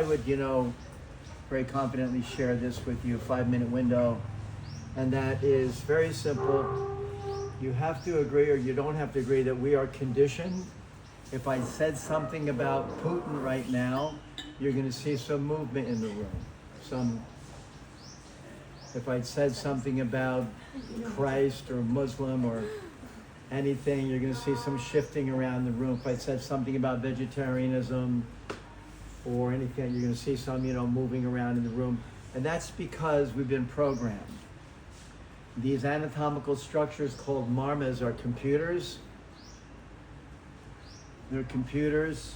I would, very confidently share this with you, 5-minute window. And that is very simple. You have to agree, or you don't have to agree, that we are conditioned. If I said something about Putin right now, you're going to see some movement in the room. If I said something about Christ or Muslim or anything, you're going to see some shifting around the room. If I said something about vegetarianism or anything, you're going to see some, moving around in the room. And that's because we've been programmed. These anatomical structures called marmas are computers. They're computers,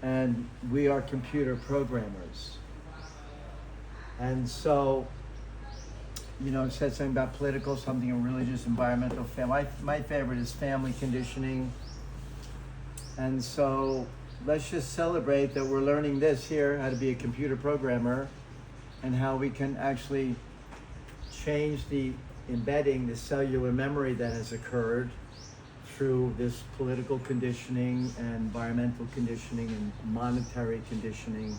and we are computer programmers. And so, it said something about political, something religious, environmental, my favorite is family conditioning. And so let's just celebrate that we're learning this here, how to be a computer programmer, and how we can actually change the embedding, the cellular memory that has occurred through this political conditioning and environmental conditioning and monetary conditioning.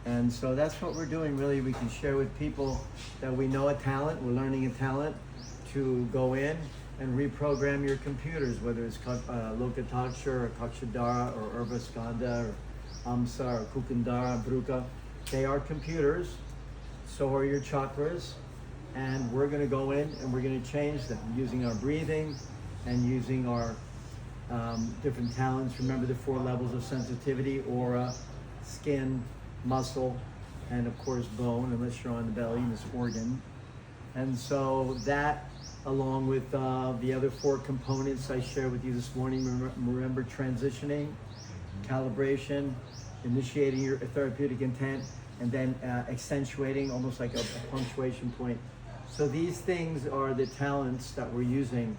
And so that's what we're doing, really. We can share with people that we know a talent, we're learning a talent to go in and reprogram your computers, whether it's Lokataksha or Kakshadara or Urvaskanda or Amsa or Kukundara, Bruka. They are computers, so are your chakras, and we're going to go in and we're going to change them using our breathing and using our different talents. Remember the 4 levels of sensitivity: aura, skin, muscle, and of course bone, unless you're on the belly, this organ. And so that, along with the other 4 components I shared with you this morning, remember transitioning, calibration, initiating your therapeutic intent, and then accentuating, almost like a punctuation point. So these things are the talents that we're using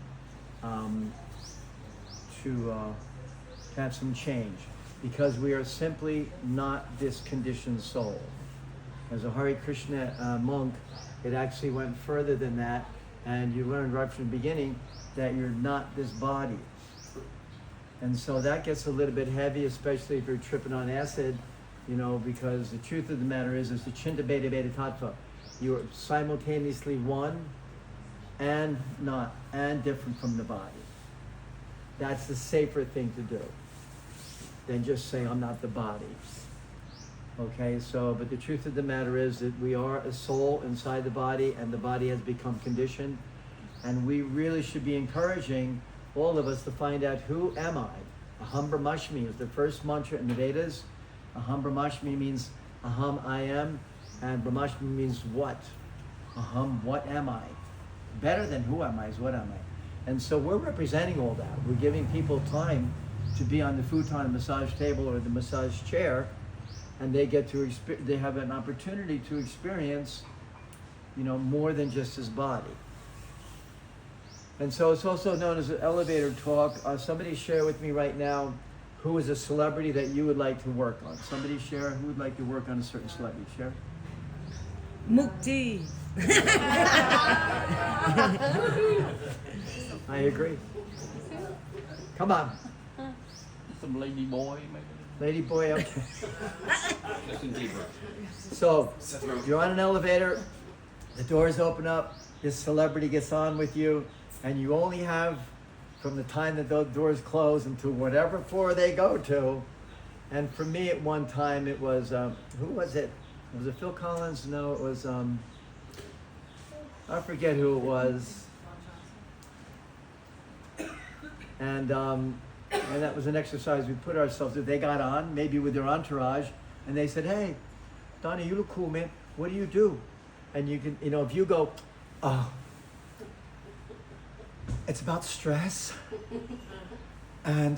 to have some change, because we are simply not this conditioned soul. As a Hare Krishna monk, it actually went further than that, and you learned right from the beginning that you're not this body. And so that gets a little bit heavy, especially if you're tripping on acid, because the truth of the matter is the Chinta Beta Beta Tattva. You are simultaneously one and not, and different from the body. That's the safer thing to do than just say, I'm not the body. Okay, so, but the truth of the matter is that we are a soul inside the body, and the body has become conditioned. And we really should be encouraging all of us to find out, who am I? Aham Brahmashmi is the first mantra in the Vedas. Aham Brahmashmi means Aham, I am, and Brahmashmi means what? Aham, what am I? Better than who am I is what am I? And so we're representing all that. We're giving people time to be on the futon massage table or the massage chair, and they get to they have an opportunity to experience, more than just his body. And so it's also known as an elevator talk. Somebody share with me right now, who is a celebrity that you would like to work on? Somebody share who would like to work on a certain celebrity. Share. Mukti. I agree. Come on. Some lady boy, maybe. Lady boy, okay. Justin Bieber. So, you're on an elevator, the doors open up, this celebrity gets on with you, and you only have, from the time that those doors close until whatever floor they go to. And for me at one time it was, who was it? Was it Phil Collins? No, it was, I forget who it was. And that was an exercise we put ourselves through. They got on, maybe with their entourage, and they said, hey, Donnie, you look cool, man. What do you do? And you can, if you go, oh, it's about stress and,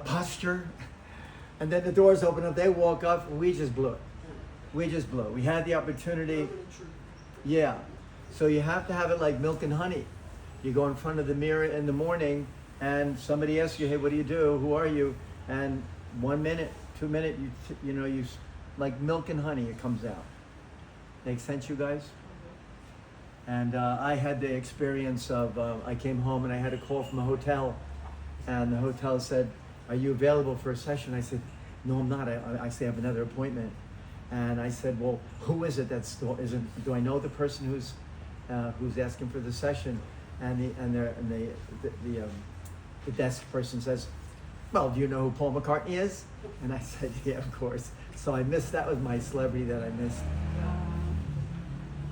posture. And then the doors open up, they walk up, and we just blew it. We just blew it. We had the opportunity. Yeah. So you have to have it like milk and honey. You go in front of the mirror in the morning, and somebody asks you, hey, what do you do? Who are you? And 1 minute, 2 minutes, you like milk and honey, it comes out. Make sense, you guys? And I had the experience of, I came home and I had a call from a hotel, and the hotel said, are you available for a session? I said, No, I'm not. I say I have another appointment. And I said, well, who is it that's isn't? Do I know the person who's asking for the session? And the desk person says, well, do you know who Paul McCartney is? And I said, yeah, of course. So I missed, that was my celebrity that I missed.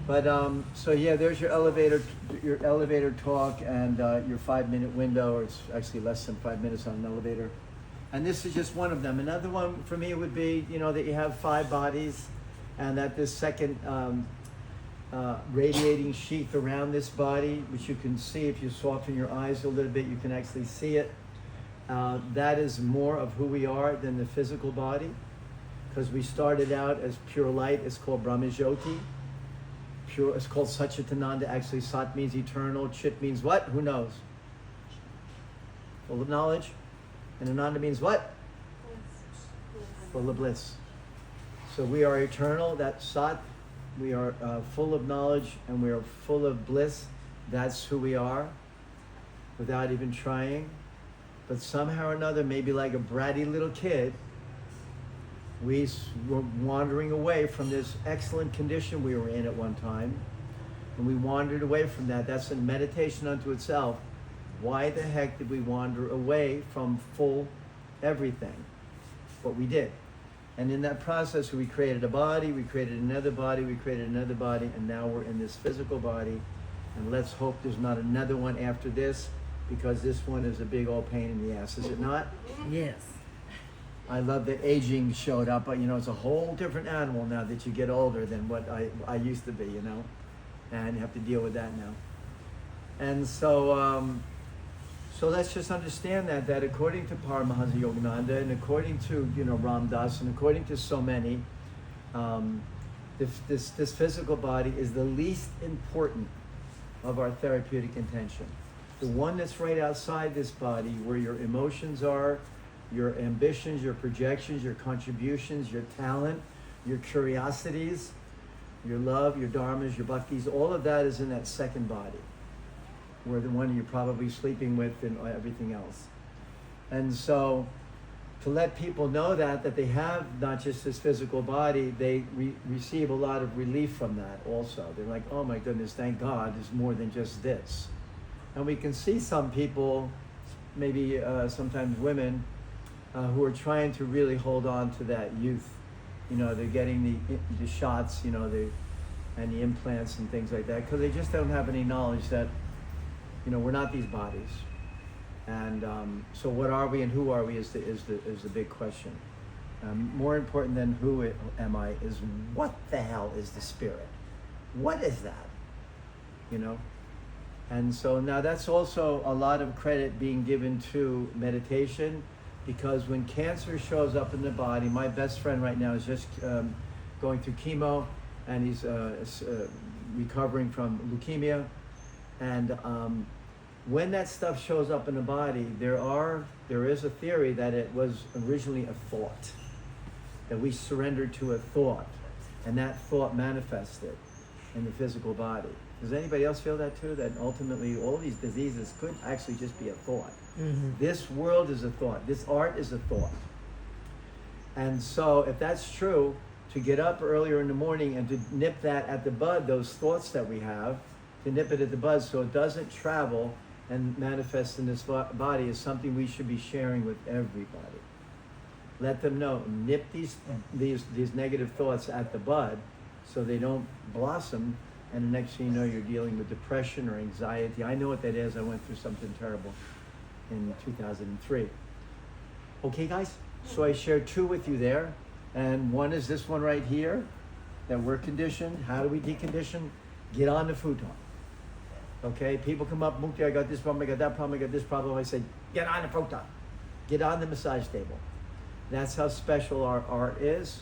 But so yeah, there's your elevator talk and your 5-minute window, or it's actually less than 5 minutes on an elevator. And this is just one of them. Another one for me would be, you know, that you have 5 bodies, and that this second radiating sheath around this body, which you can see if you soften your eyes a little bit, you can actually see it. That is more of who we are than the physical body, because we started out as pure light. It's called Brahmajyoti. Pure, it's called Satchitananda. Actually, Sat means eternal. Chit means what? Who knows? Full of knowledge. And Ananda means what? Full of bliss. So we are eternal. That's Sat. We are full of knowledge, and we are full of bliss. That's who we are, without even trying. But somehow or another, maybe like a bratty little kid, we were wandering away from this excellent condition we were in at one time. And we wandered away from that. That's a meditation unto itself. Why the heck did we wander away from full everything? What we did. And in that process, we created a body, we created another body, we created another body, and now we're in this physical body. And let's hope there's not another one after this, because this one is a big old pain in the ass, is it not? Yes. I love that aging showed up, but you know, it's a whole different animal now that you get older than what I used to be, you know, and you have to deal with that now. And so, so let's just understand that according to Paramahansa Yogananda, and according to, you know, Ram Dass, and according to so many, this physical body is the least important of our therapeutic intention. The one that's right outside this body, where your emotions are, your ambitions, your projections, your contributions, your talent, your curiosities, your love, your dharmas, your bhaktis, all of that is in that second body, where the one you're probably sleeping with and everything else. And so to let people know that they have not just this physical body, they receive a lot of relief from that also. They're like, oh my goodness, thank God, there's more than just this. And we can see some people, maybe sometimes women, who are trying to really hold on to that youth. You know, they're getting the shots, you know, and the implants and things like that, because they just don't have any knowledge that, you know, we're not these bodies. And so what are we and who are we is the big question. More important than who am I is what the hell is the spirit? What is that? You know? And so now that's also a lot of credit being given to meditation, because when cancer shows up in the body, my best friend right now is just going through chemo, and he's recovering from leukemia. And when that stuff shows up in the body, there is a theory that it was originally a thought, that we surrendered to a thought, and that thought manifested in the physical body. Does anybody else feel that too? That ultimately all these diseases could actually just be a thought. Mm-hmm. This world is a thought. This art is a thought. And so if that's true, to get up earlier in the morning and to nip that at the bud, those thoughts that we have, to nip it at the bud so it doesn't travel and manifest in this body, is something we should be sharing with everybody. Let them know, nip these negative thoughts at the bud so they don't blossom, and the next thing you know, you're dealing with depression or anxiety. I know what that is. I went through something terrible in 2003. Okay, guys? So I shared 2 with you there, and one is this one right here, that we're conditioned. How do we decondition? Get on the futon. Okay, people come up, Mukti, I got this problem, I got that problem, I got this problem. I say, get on the futon. Get on the massage table. That's how special our art is.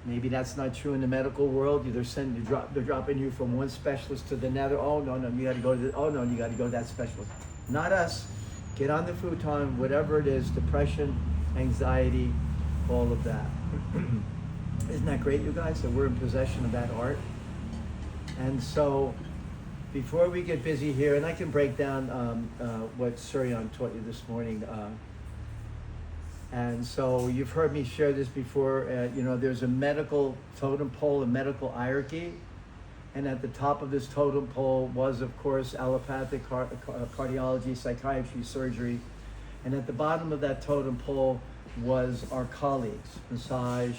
Maybe that's not true in the medical world. They're dropping you from one specialist to the another. Oh no, you got to go to you got to go to that specialist. Not us. Get on the futon, whatever it is, depression, anxiety, all of that. Isn't that great, you guys, that we're in possession of that art? And so, before we get busy here, and I can break down what Suriyan taught you this morning, And so you've heard me share this before. You know, there's a medical totem pole, a medical hierarchy. And at the top of this totem pole was, of course, allopathic cardiology, psychiatry, surgery. And at the bottom of that totem pole was our colleagues, massage,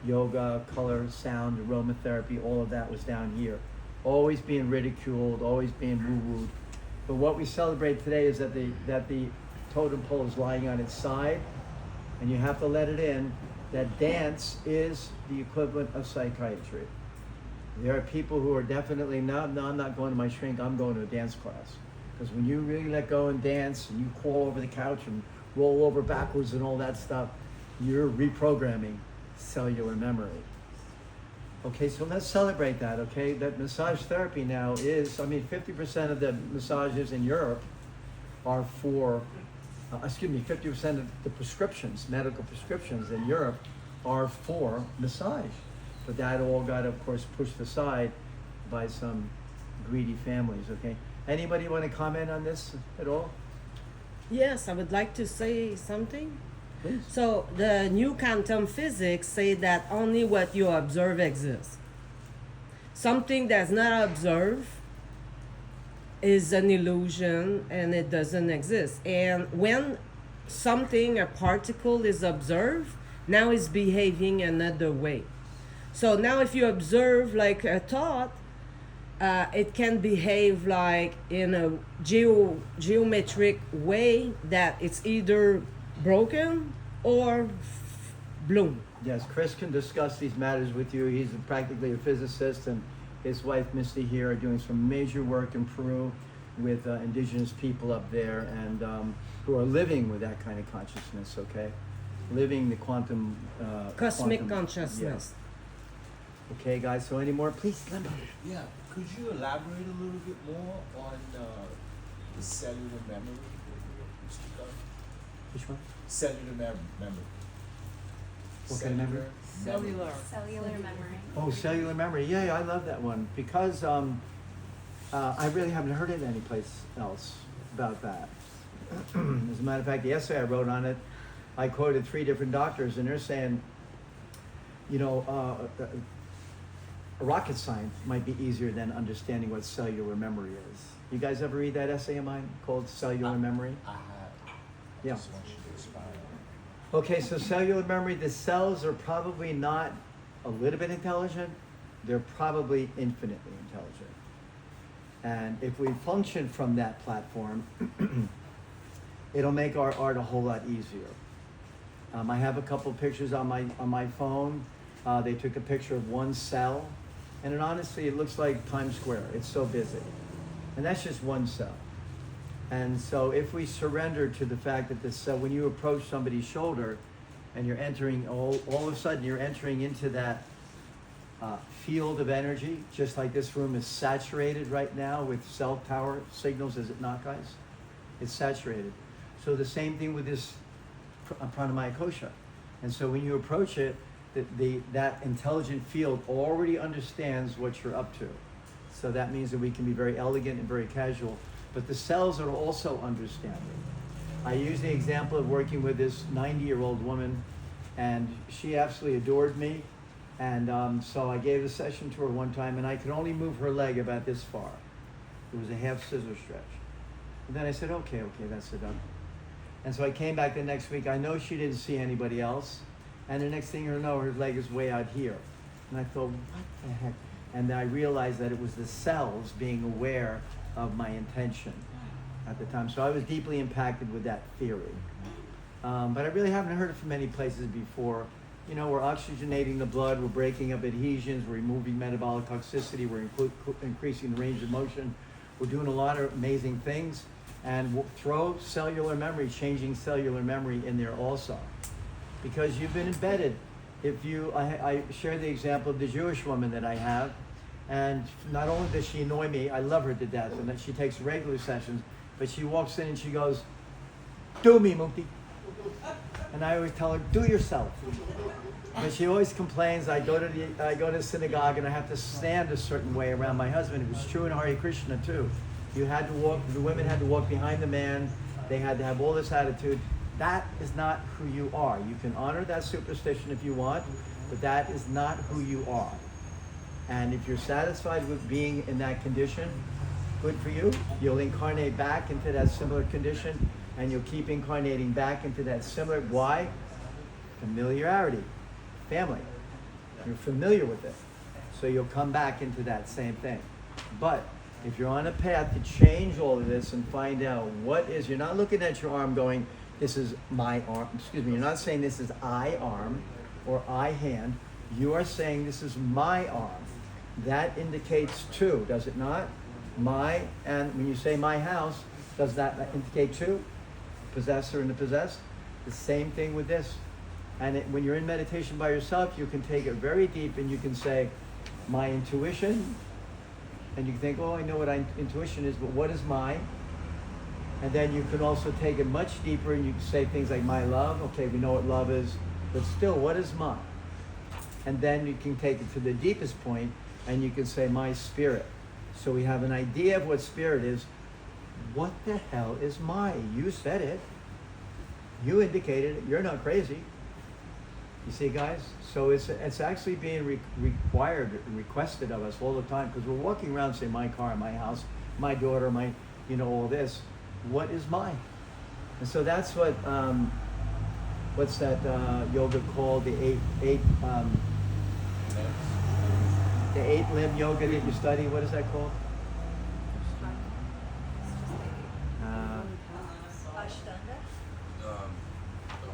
yoga, color, sound, aromatherapy, all of that was down here. Always being ridiculed, always being woo-wooed. But what we celebrate today is that the totem pole is lying on its side, and you have to let it in, that dance is the equivalent of psychiatry. There are people who are definitely, no, I'm not going to my shrink, I'm going to a dance class. Because when you really let go and dance, and you crawl over the couch and roll over backwards and all that stuff, you're reprogramming cellular memory. Okay, so let's celebrate that, okay? That massage therapy now is, 50% of the massages in Europe are for, 50% of the prescriptions, medical prescriptions in Europe are for massage. But that all got, of course, pushed aside by some greedy families, okay? Anybody want to comment on this at all? Yes, I would like to say something. Please. So the new quantum physics say that only what you observe exists. Something that's not observed is an illusion and it doesn't exist. And when something, a particle is observed, now it's behaving another way. So now if you observe like a thought, it can behave like in a geometric way that it's either broken or bloom. Yes, Chris can discuss these matters with you. He's practically a physicist, and his wife Misty here are doing some major work in Peru with indigenous people up there, and who are living with that kind of consciousness, okay? Living the quantum... Cosmic consciousness. Yeah. Okay, guys, so any more? Please, Lemon. Yeah, could you elaborate a little bit more on the cellular memory that you speak of? Which one? Cellular memory. What kind of memory? Cellular memory. Oh, cellular memory. Yeah, I love that one because I really haven't heard it anyplace else about that. As a matter of fact, the essay I wrote on it, I quoted 3 different doctors, and they're saying, you know, rocket science might be easier than understanding what cellular memory is. You guys ever read that essay of mine called Cellular Memory? I have. Yeah. Just want you to expound. Okay, so cellular memory, the cells are probably not a little bit intelligent, they're probably infinitely intelligent. And if we function from that platform, it'll make our art a whole lot easier. I have a couple pictures on my phone. They took a picture of one cell, and honestly, it looks like Times Square. It's so busy. And that's just one cell. And so if we surrender to the fact that this cell, when you approach somebody's shoulder, and you're entering, all of a sudden you're entering into that field of energy, just like this room is saturated right now with cell tower signals, is it not, guys? It's saturated. So the same thing with this pranamaya kosha. And so when you approach it, that intelligent field already understands what you're up to. So that means that we can be very elegant and very casual, but the cells are also understanding. I use the example of working with this 90-year-old woman, and she absolutely adored me. And so I gave a session to her one time, and I could only move her leg about this far. It was a half scissor stretch. And then I said, okay, that's enough. And so I came back the next week. I know she didn't see anybody else. And the next thing you know, her leg is way out here. And I thought, what the heck? And then I realized that it was the cells being aware of my intention at the time. So I was deeply impacted with that theory. But I really haven't heard it from many places before. You know, we're oxygenating the blood, we're breaking up adhesions, we're removing metabolic toxicity, we're increasing the range of motion. We're doing a lot of amazing things. And we'll throw cellular memory, changing cellular memory in there also. Because you've been embedded. I share the example of the Jewish woman that I have, and not only does she annoy me, I love her to death, and that she takes regular sessions, but she walks in and she goes, do me, Mukti. And I always tell her, do yourself. But she always complains, I go to synagogue and I have to stand a certain way around my husband. It was true in Hare Krishna too. The women had to walk behind the man, they had to have all this attitude. that is not who you are. You can honor that superstition if you want, but that is not who you are. And if you're satisfied with being in that condition, good for you. You'll incarnate back into that similar condition, and you'll keep incarnating back into that similar. Why? Familiarity, family. You're familiar with it. So you'll come back into that same thing. But if you're on a path to change all of this and find out what is, you're not looking at your arm going, this is my arm, excuse me, you're not saying this is I arm or I hand. You are saying this is my arm. That indicates two, does it not? My, and when you say my house, does that indicate two? Possessor and the possessed? The same thing with this. And when you're in meditation by yourself, you can take it very deep and you can say, my intuition, and you can think, oh, I know what intuition is, but what is mine? And then you can also take it much deeper and you can say things like my love. Okay, we know what love is, but still, what is mine? And then you can take it to the deepest point and you can say my spirit. So we have an idea of what spirit is. What the hell is mine? You said it. You indicated it. You're not crazy. You see, guys? So it's actually being requested of us all the time, because we're walking around saying my car, my house, my daughter, my, all this. What is mine? And so that's what, what's that yoga called? The eight limb yoga that you study. What is that called?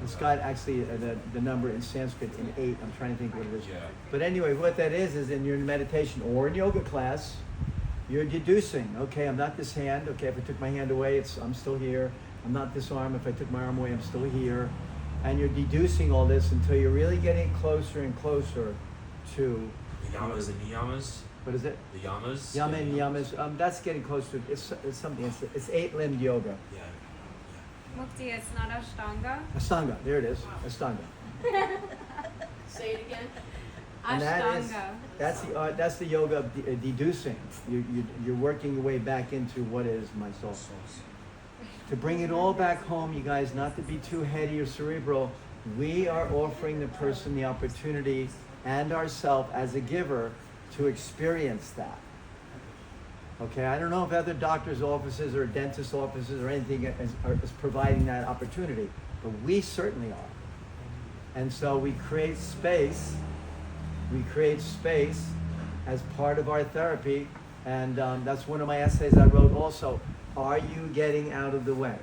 It's got actually the number in Sanskrit in 8. I'm trying to think what it is. Yeah. But anyway, what that is in your meditation or in yoga class, you're deducing. Okay, I'm not this hand. Okay, if I took my hand away, I'm still here. I'm not this arm. If I took my arm away, I'm still here. And you're deducing all this until you're really getting closer and closer to the yamas and niyamas. What is it? The yamas. Yama and niyamas. That's getting closer. It's something. It's 8-limbed yoga. Yeah. Mukti, it's not Ashtanga. Ashtanga. There it is. Ashtanga. Say it again. And Ashtanga. that's the yoga of deducing. You're working your way back into what is my soul. To bring it all back home, you guys, not to be too heady or cerebral, we are offering the person the opportunity and ourselves as a giver to experience that. Okay, I don't know if other doctors' offices or dentist offices or anything is providing that opportunity, but we certainly are. And so we create space. We create space as part of our therapy, and that's one of my essays I wrote also. Are you getting out of the way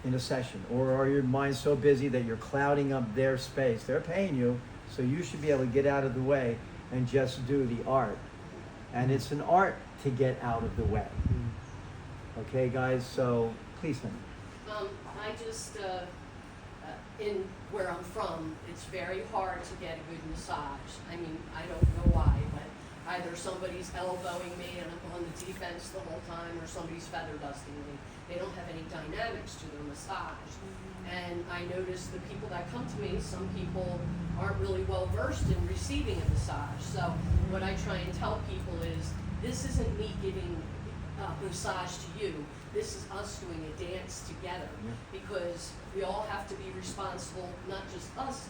in a session? Or are your mind so busy that you're clouding up their space? They're paying you, so you should be able to get out of the way and just do the art. And it's an art to get out of the way. Okay, guys, so please, honey. I just, in where I'm from, it's very hard to get a good massage. I mean, I don't know why, but either somebody's elbowing me and I'm on the defense the whole time, or somebody's feather dusting me. They don't have any dynamics to their massage. And I notice the people that come to me, some people aren't really well versed in receiving a massage. So what I try and tell people is, this isn't me giving a massage to you. This is us doing a dance together, because we all have to be responsible, not just us,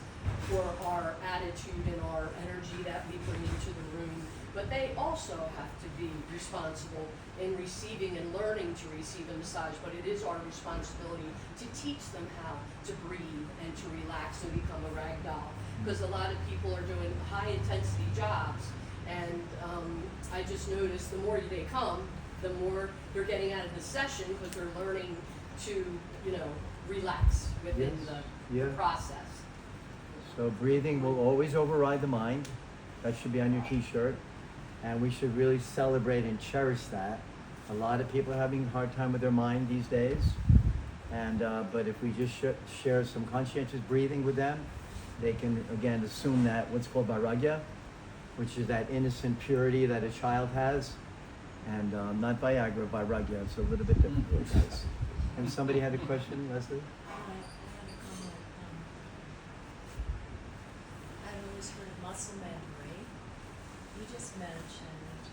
for our attitude and our energy that we bring into the room, but they also have to be responsible in receiving and learning to receive a massage. But it is our responsibility to teach them how to breathe and to relax and become a rag doll, because a lot of people are doing high intensity jobs, and I just noticed the more they come, the more they're getting out of the session, because they're learning to, relax within the process. So breathing will always override the mind. That should be on your t-shirt. And we should really celebrate and cherish that. A lot of people are having a hard time with their mind these days. And but if we just share some conscientious breathing with them, they can, again, assume that what's called vairagya, which is that innocent purity that a child has. And not Viagra, vairagya. It's a little bit different. Guys. And somebody had a question, Leslie? I've always heard of muscle memory. You just mentioned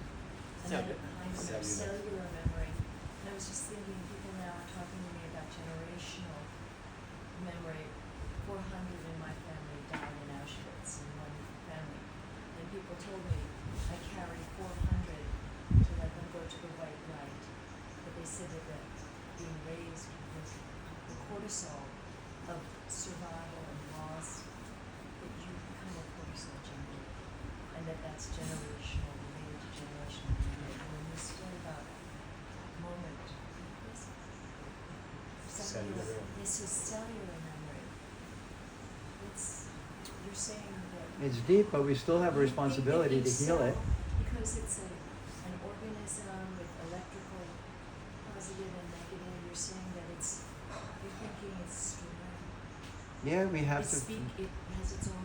another kind of cellular memory. And I was just thinking, people now are talking to me about generational commemorate 400 in my family died in Auschwitz in one family. And people told me I carry 400 to let them go to the white light. But they said that being raised with the cortisol of survival and loss, that you become a cortisol junkie. And that's generational, related to generational memory. And when you story about moment, Cellular. This is cellular memory. You're saying that It's deep, but we still have a responsibility to heal it. because it's an organism with electrical positive and negative. You're saying that you're thinking it's stored. Yeah, we have to. It has its own.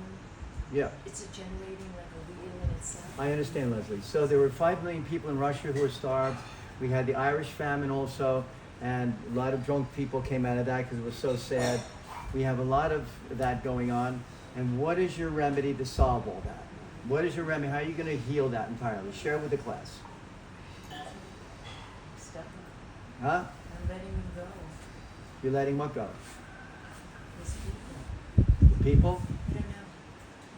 Yeah. It's a generating like a wheel in itself. I understand, Leslie. So there were 5 million people in Russia who were starved. We had the Irish famine also, and a lot of drunk people came out of that because it was so sad. We have a lot of that going on. And what is your remedy to solve all that? What is your remedy? How are you going to heal that entirely? Share it with the class. Stuff. Huh? I'm letting them go. You're letting what go? These people. The people? I don't know.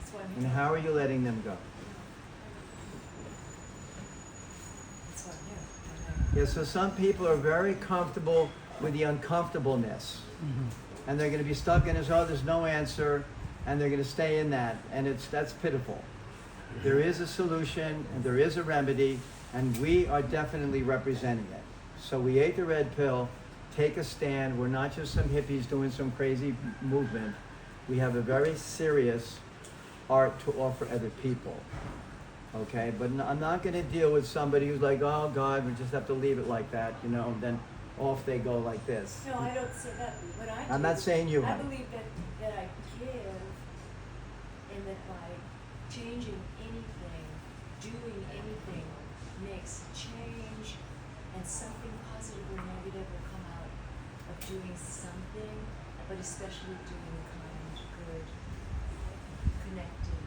That's why I'm And here. how are you letting them go? That's why I'm here. Yeah, so some people are very comfortable with the uncomfortableness. And they're going to be stuck in this, oh, there's no answer, and they're going to stay in that, and that's pitiful. There is a solution, and there is a remedy, and we are definitely representing it. So we ate the red pill, take a stand. We're not just some hippies doing some crazy movement. We have a very serious art to offer other people. Okay, but I'm not going to deal with somebody who's like, oh God, we just have to leave it like that, you know, and then off they go like this. No, I don't say that. What I do, I'm not saying you I have. believe that I give, and that by changing anything, doing anything, makes change, and something positive or negative will come out of doing something, but especially doing kind, good, connected.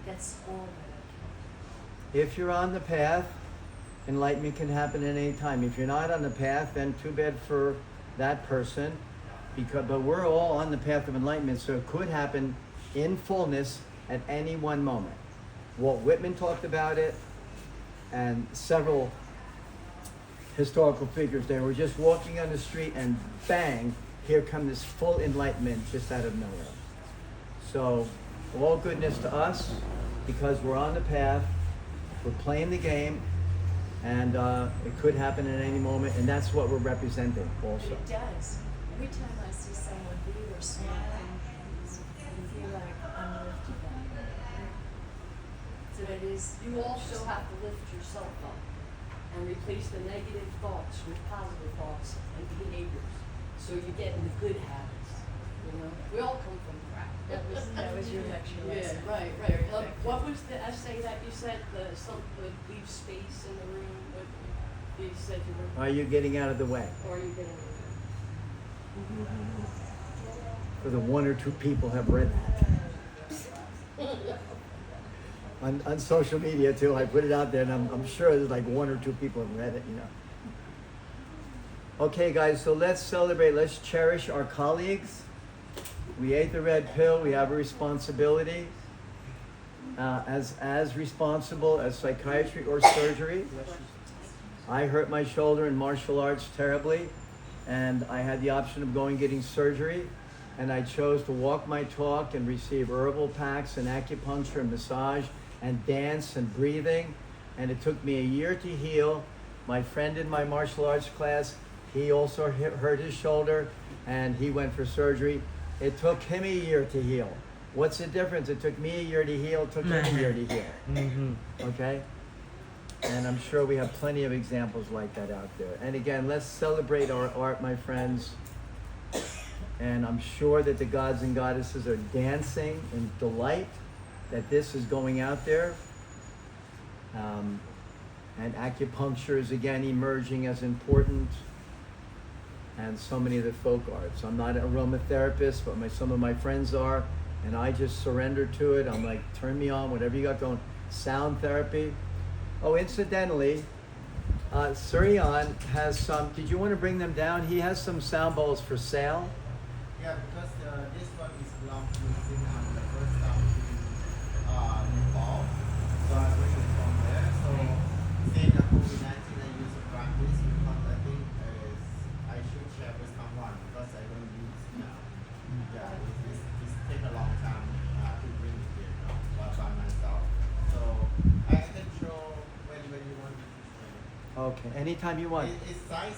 That's all that I can. If you're on the path, enlightenment can happen at any time. If you're not on the path, then too bad for that person. But we're all on the path of enlightenment, so it could happen in fullness at any one moment. Walt Whitman talked about it, and several historical figures. They were just walking on the street, and bang, here come this full enlightenment just out of nowhere. So all goodness to us, because we're on the path, we're playing the game, and it could happen at any moment, and that's what we're representing also. It does. Every time I see someone big or small, I feel like I'm lifted up. So that is. You also have to lift yourself up and replace the negative thoughts with positive thoughts and behaviors. So you get in the good habits. You know, we all come from crap. That was your lecture lesson. Yeah, right. What was the essay that you said? Leave space in the room. What you said you were. Are you getting out of the way? Or are you getting? For the 1 or 2 people have read that. On social media too, I put it out there, and I'm sure there's like 1 or 2 people have read it, you know. Okay guys, so let's celebrate, let's cherish our colleagues. We ate the red pill, we have a responsibility. As responsible as psychiatry or surgery. I hurt my shoulder in martial arts terribly, and I had the option of going getting surgery, and I chose to walk my talk and receive herbal packs and acupuncture and massage and dance and breathing, and it took me a year to heal. My friend in my martial arts class, he also hurt his shoulder, and he went for surgery. It took him a year to heal. What's the difference? It took me a year to heal, it took him a year to heal. Okay? And I'm sure we have plenty of examples like that out there. And again, let's celebrate our art, my friends. And I'm sure that the gods and goddesses are dancing in delight that this is going out there. And acupuncture is again emerging as important. And so many of the folk arts. I'm not an aromatherapist, but some of my friends are. And I just surrender to it. I'm like, turn me on, whatever you got going. Sound therapy. Oh, incidentally, Suriyan has some, did you want to bring them down? He has some sound bowls for sale. Yeah, because this one is belong to Sing on the first time to Nepal. So I bring it from there. So since the COVID-19 I use to practice because I think I should share with someone because I don't use now. Yeah, it's take a long time to bring it here by myself. So I can show when you want me to show. Okay, anytime you want. It's size